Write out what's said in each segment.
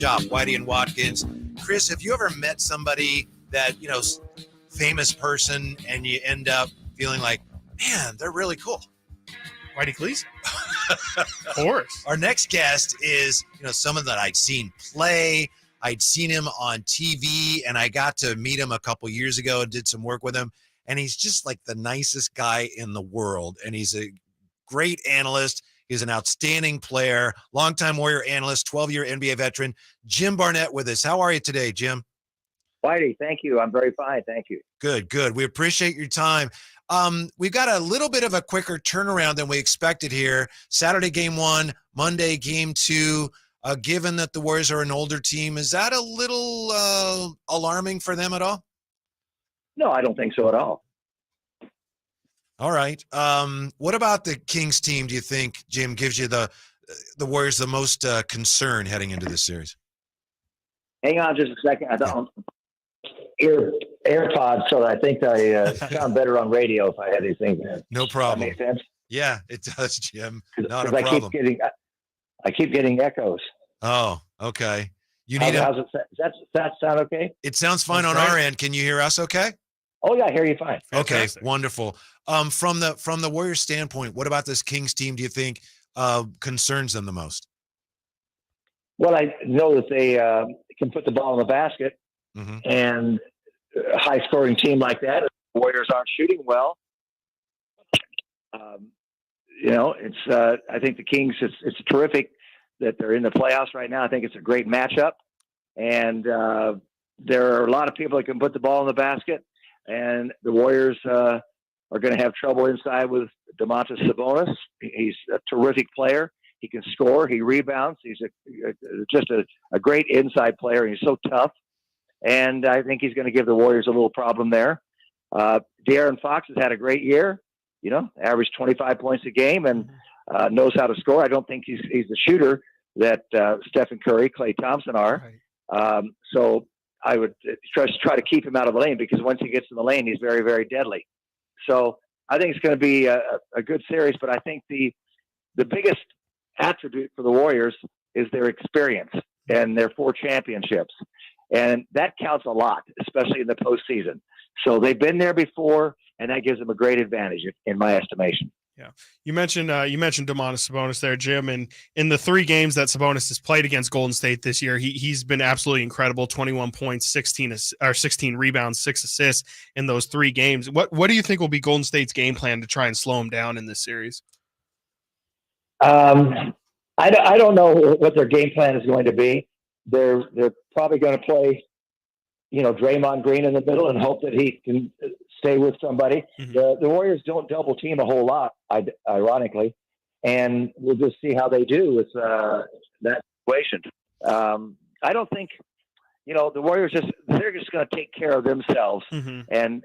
job, Whitey and Watkins. Chris, have you ever met somebody that, famous person, and you end up feeling like, man, they're really cool? Whitey Gleason. Of course. Our next guest is, someone that I'd seen play. I'd seen him on TV, and I got to meet him a couple years ago and did some work with him. And he's just like the nicest guy in the world. And he's a great analyst. He's an outstanding player, longtime Warrior analyst, 12-year NBA veteran, Jim Barnett with us. How are you today, Jim? Whitey, thank you. I'm very fine. Thank you. Good. We appreciate your time. We've got a little bit of a quicker turnaround than we expected here. Saturday, game 1, Monday, game 2. Given that the Warriors are an older team, is that a little alarming for them at all? No, I don't think so at all. All right. What about the Kings team, do you think, Jim, gives you the Warriors the most concern heading into this series? Hang on just a second. I don't AirPods, so I think I sound better on radio if I had these things in. No problem. That makes sense? Yeah, it does, Jim. Not a I problem. I keep getting echoes. Oh, okay. You need how's it? Does that sound okay? It sounds fine on our end. Can you hear us okay? Oh, yeah, I hear you fine. Okay, wonderful. From the Warriors standpoint, what about this Kings team do you think concerns them the most? Well, I know that they can put the ball in the basket, and a high-scoring team like that, the Warriors aren't shooting well. It's I think the Kings, it's terrific that they're in the playoffs right now. I think it's a great matchup, and there are a lot of people that can put the ball in the basket, and the Warriors are going to have trouble inside with DeMarcus Sabonis. He's a terrific player. He can score. He rebounds. He's just a great inside player. He's so tough, and I think he's going to give the Warriors a little problem there. De'Aaron Fox has had a great year. Averaged 25 points a game and knows how to score. I don't think he's the shooter that Steph and Curry, Klay Thompson are. Right. So I would try to keep him out of the lane, because once he gets in the lane, he's very, very deadly. So I think it's going to be a good series, but I think the biggest attribute for the Warriors is their experience and their 4 championships. And that counts a lot, especially in the postseason. So they've been there before, and that gives them a great advantage in my estimation. Yeah. You mentioned DeMarcus Sabonis there, Jim, and in the 3 games that Sabonis has played against Golden State this year, he's been absolutely incredible. 21 points, 16 rebounds, 6 assists in those 3 games. What do you think will be Golden State's game plan to try and slow him down in this series? I don't know what their game plan is going to be. They're probably going to play, Draymond Green in the middle and hope that he can stay with somebody. The Warriors don't double team a whole lot, ironically, and we'll just see how they do with that situation. I don't think, the Warriors they're just going to take care of themselves and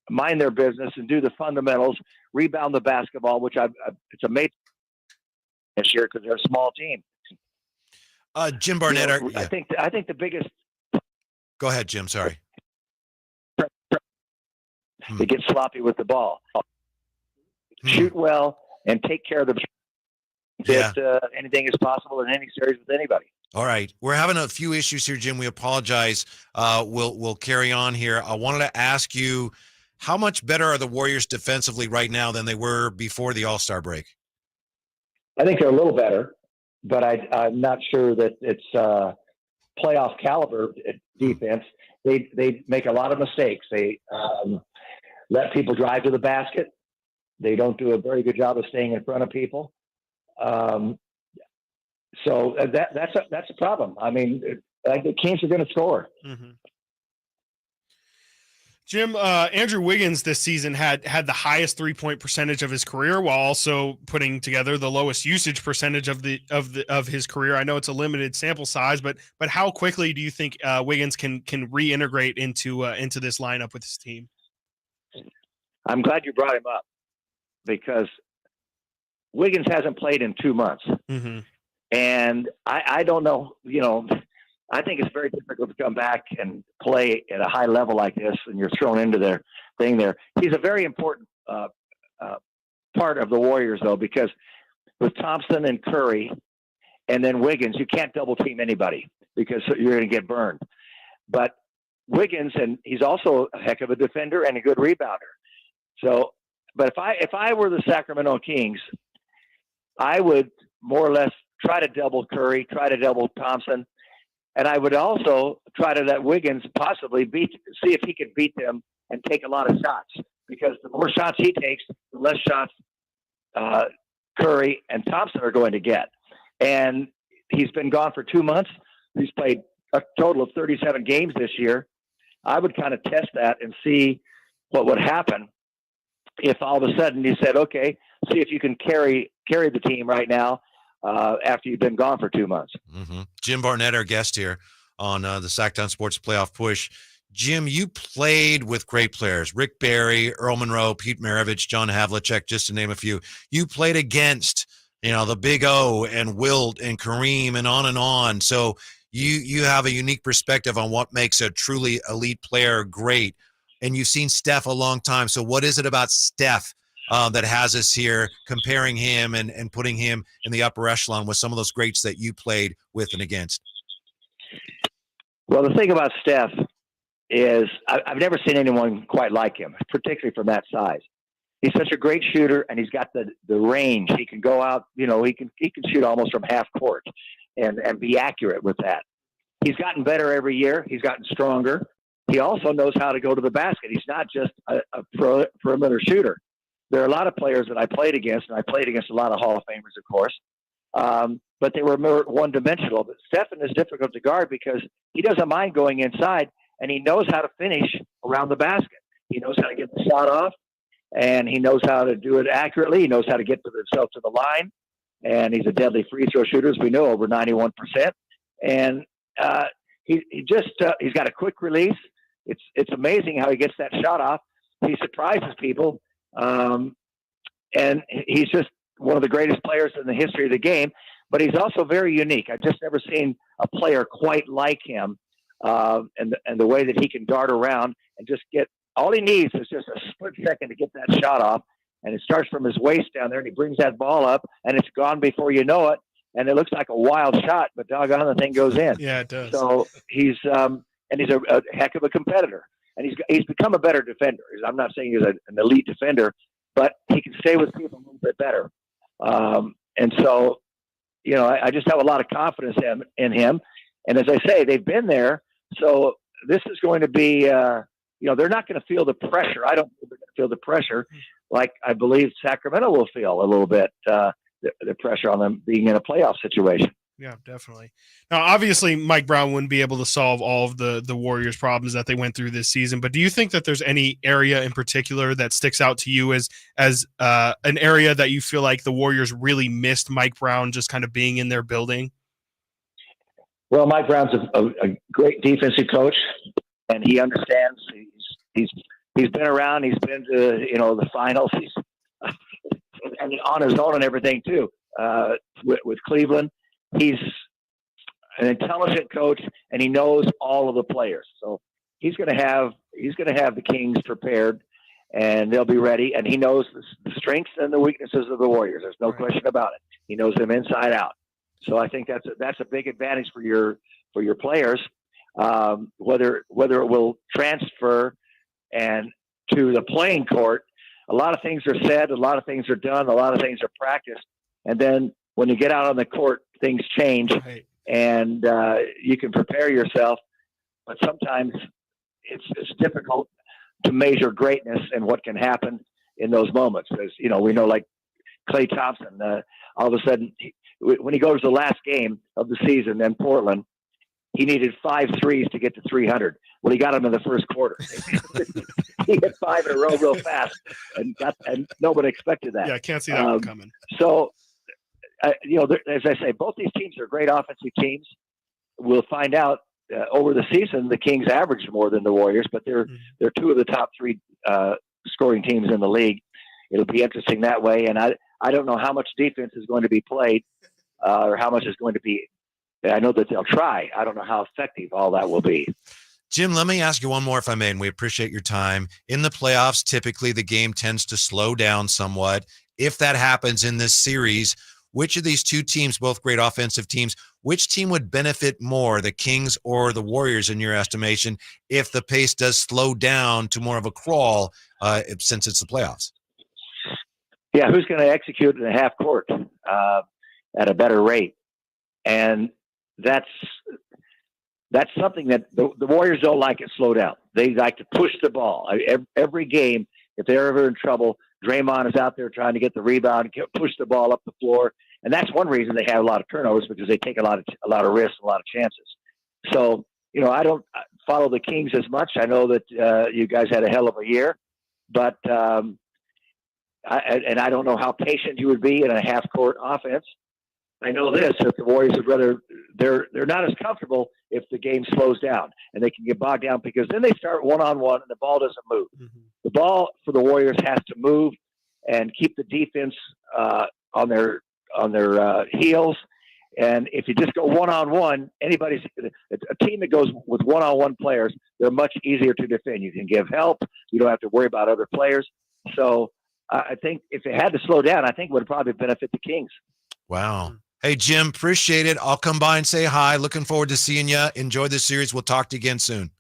mind their business and do the fundamentals, rebound the basketball, which it's a major this year because they're a small team. Jim Barnett, I think the biggest. Go ahead, Jim. Sorry. They get sloppy with the ball. Shoot well and take care of the. That anything is possible in any series with anybody. All right, we're having a few issues here, Jim. We apologize. We'll carry on here. I wanted to ask you, how much better are the Warriors defensively right now than they were before the All-Star break? I think they're a little better, but I'm not sure that it's playoff caliber defense. They make a lot of mistakes. They let people drive to the basket. They don't do a very good job of staying in front of people. So that's a problem. I mean, the Kings are going to score. Jim, Andrew Wiggins this season had the highest 3-point percentage of his career, while also putting together the lowest usage percentage of his career. I know it's a limited sample size, but how quickly do you think Wiggins can reintegrate into this lineup with his team? I'm glad you brought him up, because Wiggins hasn't played in 2 months, and I don't know. I think it's very difficult to come back and play at a high level like this, and you're thrown into their thing there. He's a very important part of the Warriors, though, because with Thompson and Curry and then Wiggins, you can't double team anybody. because you're going to get burned. But Wiggins, and he's also a heck of a defender and a good rebounder. So, but if I were the Sacramento Kings, I would more or less try to double Curry, try to double Thompson, and I would also try to let Wiggins possibly see if he could beat them and take a lot of shots, because the more shots he takes, the less shots Curry and Thompson are going to get. And he's been gone for 2 months. He's played a total of 37 games this year. I would kind of test that and see what would happen if all of a sudden you said, okay, see if you can carry the team right now after you've been gone for 2 months. Mm-hmm. Jim Barnett, our guest here on the Sactown Sports Playoff Push. Jim, you played with great players, Rick Barry, Earl Monroe, Pete Maravich, John Havlicek, just to name a few. You played against, the Big O and Wilt and Kareem and on. So you have a unique perspective on what makes a truly elite player great. And you've seen Steph a long time. So what is it about Steph that has us here comparing him and putting him in the upper echelon with some of those greats that you played with and against? Well, the thing about Steph is I've never seen anyone quite like him, particularly from that size. He's such a great shooter, and he's got the range. He can go out, he can shoot almost from half court and be accurate with that. He's gotten better every year. He's gotten stronger. He also knows how to go to the basket. He's not just a perimeter shooter. There are a lot of players that I played against, and I played against a lot of Hall of Famers, of course, but they were more one-dimensional. But Stephen is difficult to guard because he doesn't mind going inside, and he knows how to finish around the basket. He knows how to get the shot off, and he knows how to do it accurately. He knows how to get himself to the line, and he's a deadly free throw shooter, as we know, over 91%. And he's got a quick release. It's amazing how he gets that shot off. He surprises people, and he's just one of the greatest players in the history of the game. But he's also very unique. I've just never seen a player quite like him, and the way that he can dart around and just get. All he needs is just a split second to get that shot off, and it starts from his waist down there, and he brings that ball up, and it's gone before you know it, and it looks like a wild shot, but doggone, the thing goes in. Yeah, it does. So he's a heck of a competitor, and he's become a better defender. I'm not saying he's an elite defender, but he can stay with people a little bit better. And so, I just have a lot of confidence in him. And as I say, they've been there, so this is going to be. They're not going to feel the pressure. I don't think they're going to feel the pressure like I believe Sacramento will feel a little bit, the pressure on them being in a playoff situation. Yeah, definitely. Now, obviously, Mike Brown wouldn't be able to solve all of the Warriors' problems that they went through this season, but do you think that there's any area in particular that sticks out to you as an area that you feel like the Warriors really missed Mike Brown just kind of being in their building? Well, Mike Brown's a great defensive coach, and he understands. He's been around. He's been to the finals. He's and on his own and everything too. With Cleveland, he's an intelligent coach, and he knows all of the players. So he's going to have the Kings prepared, and they'll be ready. And he knows the strengths and the weaknesses of the Warriors. There's no question about it. He knows them inside out. So I think that's a big advantage for your players. Whether it will transfer and to the playing court, a lot of things are said, a lot of things are done, a lot of things are practiced, and then when you get out on the court, things change, right. And you can prepare yourself, but sometimes it's difficult to measure greatness and what can happen in those moments. As we know, like Klay Thompson, all of a sudden, when he goes to the last game of the season in Portland, he needed 5 threes to get to 300. Well, he got them in the first quarter. He hit 5 in a row real fast, and nobody expected that. Yeah, I can't see that one coming. So, as I say, both these teams are great offensive teams. We'll find out over the season. The Kings averaged more than the Warriors, but they're 2 of the top 3 scoring teams in the league. It'll be interesting that way, and I don't know how much defense is going to be played or how much is going to be. I know that they'll try. I don't know how effective all that will be. Jim, let me ask you one more, if I may, and we appreciate your time. In the playoffs, typically the game tends to slow down somewhat. If that happens in this series, which of these two teams, both great offensive teams, which team would benefit more, the Kings or the Warriors, in your estimation, if the pace does slow down to more of a crawl since it's the playoffs? Yeah, who's going to execute in the half court at a better rate? And that's something that the Warriors don't like it slow down. They like to push the ball. Every game, if they're ever in trouble, Draymond is out there trying to get the rebound, push the ball up the floor. And that's one reason they have a lot of turnovers, because they take a lot of risks, a lot of chances. So, I don't follow the Kings as much. I know that you guys had a hell of a year, but I don't know how patient you would be in a half-court offense. I know this, that the Warriors would rather they're not as comfortable if the game slows down and they can get bogged down, because then they start one-on-one and the ball doesn't move. Mm-hmm. The ball for the Warriors has to move and keep the defense on their heels. And if you just go one-on-one, a team that goes with one-on-one players, they're much easier to defend. You can give help. You don't have to worry about other players. So I think if it had to slow down, I think it would probably benefit the Kings. Wow. Hey, Jim, appreciate it. I'll come by and say hi. Looking forward to seeing you. Enjoy the series. We'll talk to you again soon.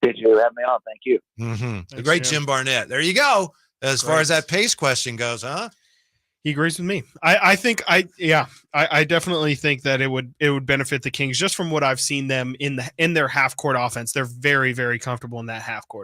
Did you have me on? Thank you. Mm-hmm. The great Jim Barnett. There you go. As far as that pace question goes, huh? He agrees with me. I definitely think that it would benefit the Kings, just from what I've seen them in their half court offense. They're very, very comfortable in that half court